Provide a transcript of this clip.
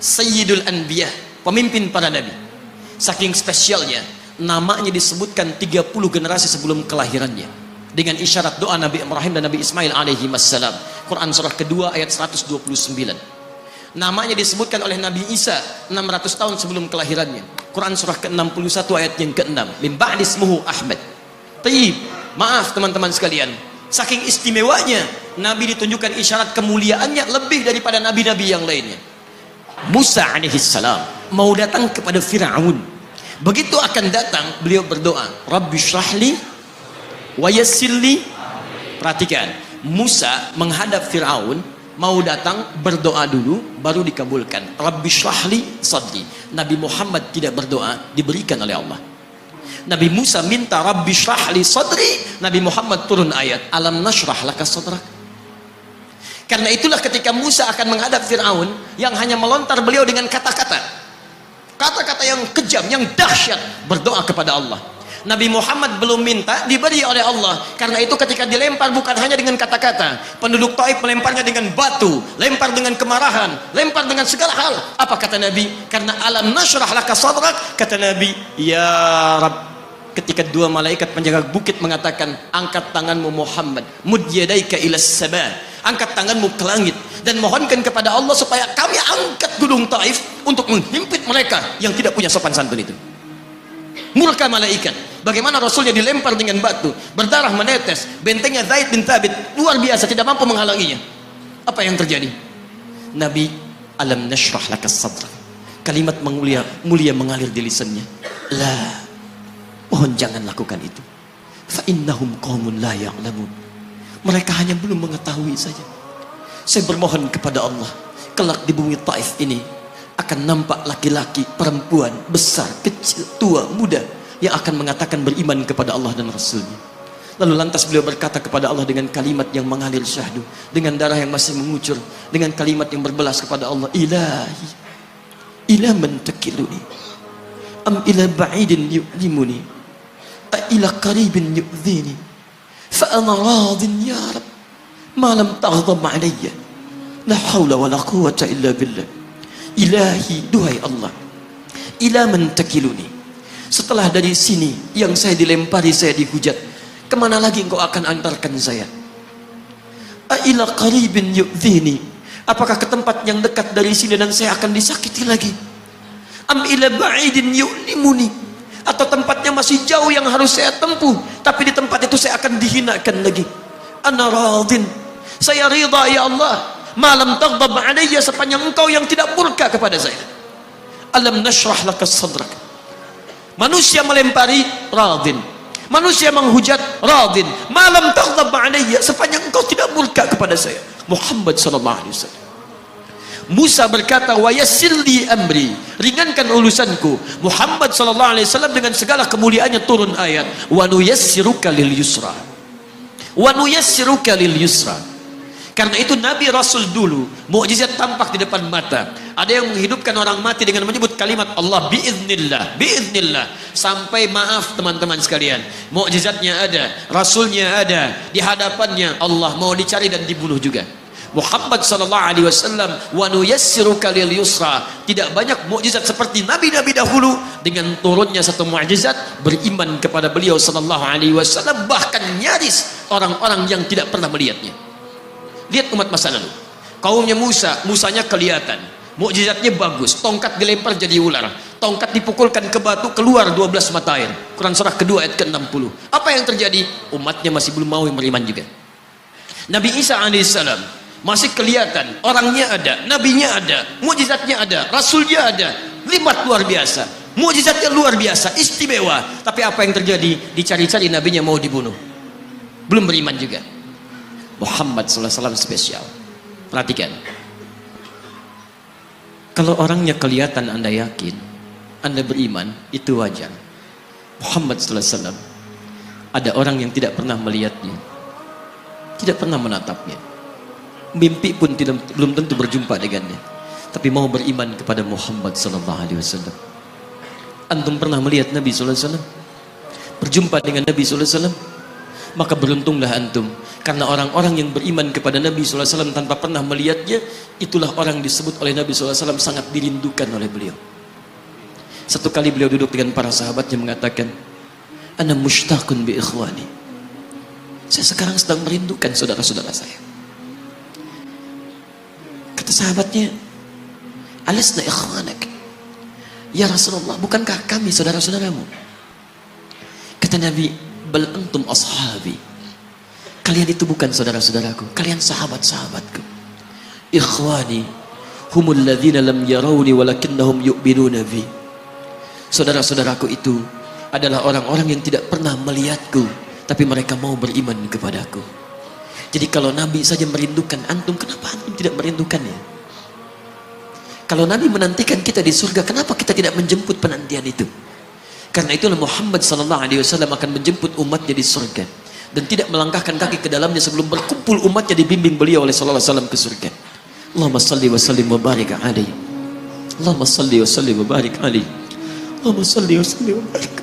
Sayyidul Anbiya, pemimpin para nabi. Saking spesialnya, namanya disebutkan 30 generasi sebelum kelahirannya, dengan isyarat doa Nabi Ibrahim dan Nabi Ismail alaihi wassalam. Quran surah kedua ayat 129. Namanya disebutkan oleh Nabi Isa 600 tahun sebelum kelahirannya. Quran surah ke-61 ayat yang ke-6. Min ba'di ismuhu Ahmad. Tayyib, maaf teman-teman sekalian, saking istimewanya Nabi ditunjukkan isyarat kemuliaannya lebih daripada nabi-nabi yang lainnya. Musa alaihissalam mau datang kepada Fir'aun. Begitu akan datang, beliau berdoa, Rabbi syrahli wa yassirli. Perhatikan, Musa menghadap Fir'aun, mau datang berdoa dulu baru dikabulkan. Rabbi syrahli sadri. Nabi Muhammad tidak berdoa, diberikan oleh Allah. Nabi Musa minta Rabbi syrahli sadri, Nabi Muhammad turun ayat alam nashrah laka sadrak. Karena itulah ketika Musa akan menghadap Fir'aun, yang hanya melontar beliau dengan kata-kata yang kejam, yang dahsyat, berdoa kepada Allah. Nabi Muhammad belum minta, diberi oleh Allah. Karena itu ketika dilempar bukan hanya dengan kata-kata, penduduk Taif melemparnya dengan batu, lempar dengan kemarahan, lempar dengan segala hal. Apa kata Nabi? Karena alam nashrah laka sadrak, kata Nabi, ya Rabb. Ketika dua malaikat penjaga bukit mengatakan, angkat tanganmu Muhammad, mud yadaika ilas sama, angkat tanganmu ke langit dan mohonkan kepada Allah supaya kami angkat gunung Taif untuk menghimpit mereka yang tidak punya sopan santun itu. Murka malaikat. Bagaimana Rasulnya dilempar dengan batu, berdarah menetes, bentengnya Zaid bin Thabit luar biasa, tidak mampu menghalanginya. Apa yang terjadi? Nabi, alam nashrah laka sadrak. Kalimat mulia mengalir di lisannya. La, mohon jangan lakukan itu. Fa innahum qaumun la ya'lamun. Mereka hanya belum mengetahui saja. Saya bermohon kepada Allah, kelak di bumi Taif ini akan nampak laki-laki, perempuan, besar, kecil, tua, muda, yang akan mengatakan beriman kepada Allah dan Rasulnya. Lalu lantas beliau berkata kepada Allah dengan kalimat yang mengalir syahdu, dengan darah yang masih mengucur, dengan kalimat yang berbelas kepada Allah, Ilahi, ila man takiluni, am ila ba'idin yu'limuni, a ila qaribin yu'zini, fa ana radin ya Rab, ma lam taghdab alayya, la hawla wa la quwwata illa billah. Ilahi, duhai Allah, ila man takiluni, setelah dari sini yang saya dilempari, saya dihujat, kemana lagi engkau akan antarkan saya? Ila qaribin yu'dhini, apakah ke tempat yang dekat dari sini dan saya akan disakiti lagi? Am ila ba'idin yu'limuni, atau tempatnya masih jauh yang harus saya tempuh, tapi di tempat itu saya akan dihinakan lagi. Ana radin, saya ridha ya Allah, malam taghdab alayya, sepanjang engkau yang tidak murka kepada saya. Alam nashrah laka sadrak. Manusia melempari, radin. Manusia menghujat, radin. Malam taghdab alayya, sepanjang engkau tidak murka kepada saya. Muhammad sallallahu alaihi wasallam. Musa berkata, wa yassirli amri, ringankan urusanku. Muhammad sallallahu alaihi wasallam dengan segala kemuliaannya turun ayat, wa nuyassiruka lil yusra. Wa nuyassiruka lil yusra. Karena itu Nabi Rasul dulu mukjizat tampak di depan mata. Ada yang menghidupkan orang mati dengan menyebut kalimat Allah biiznillah, biiznillah. Sampai maaf teman-teman sekalian, mukjizatnya ada, Rasulnya ada, di hadapannya Allah mau dicari dan dibunuh juga. Muhammad sallallahu alaihi wasallam, wa nuyassiruka lil yusra. Tidak banyak mukjizat seperti nabi-nabi dahulu, dengan turunnya satu mukjizat beriman kepada beliau sallallahu alaihi wasallam, bahkan nyaris orang-orang yang tidak pernah melihatnya. Lihat umat masa lalu, kaumnya Musa, Musanya kelihatan, mukjizatnya bagus, tongkat dilempar jadi ular, tongkat dipukulkan ke batu keluar 12 mata air. Quran surah kedua ayat ke-60. Apa yang terjadi? Umatnya masih belum mau beriman juga. Nabi Isa alaihissalam masih kelihatan, orangnya ada, nabinya ada, mukjizatnya ada, rasulnya ada, limat luar biasa, mukjizatnya luar biasa, istimewa. Tapi apa yang terjadi? Dicari-cari nabinya mau dibunuh, belum beriman juga. Muhammad SAW spesial. Perhatikan, kalau orangnya kelihatan Anda yakin, Anda beriman, itu wajar. Muhammad SAW, ada orang yang tidak pernah melihatnya, tidak pernah menatapnya, mimpi pun belum tentu berjumpa dengannya, tapi mau beriman kepada Muhammad SAW. Antum pernah melihat Nabi SAW? Berjumpa dengan Nabi SAW? maka beruntunglah antum. Karena orang-orang yang beriman kepada Nabi SAW tanpa pernah melihatnya, itulah orang disebut oleh Nabi SAW sangat dirindukan oleh beliau. Satu kali beliau duduk dengan para sahabatnya mengatakan, ana mushtaqun bi ikhwani. Saya sekarang sedang merindukan saudara-saudara saya. Kata sahabatnya, alasna ikhwanak? Ya Rasulullah, bukankah kami saudara-saudaramu? Kata Nabi, bal antum ashabi. Kalian itu bukan saudara-saudaraku, kalian sahabat-sahabatku. Ikhwani humul ladzina lam yarawni walakinnahum yu'minuna bi. Saudara-saudaraku itu adalah orang-orang yang tidak pernah melihatku, tapi mereka mau beriman kepadaku. Jadi kalau Nabi saja merindukan antum, kenapa antum tidak merindukannya? Kalau Nabi menantikan kita di surga, kenapa kita tidak menjemput penantian itu? Karena itulah Muhammad SAW akan menjemput umatnya di surga dan tidak melangkahkan kaki ke dalamnya sebelum berkumpul umatnya dibimbing beliau oleh sallallahu alaihi wasallam ke surga. Allahumma salli wa sallim wa barik alaihi. Allahumma salli wa sallim wa barik alaihi. Allahumma salli wa sallim wa barik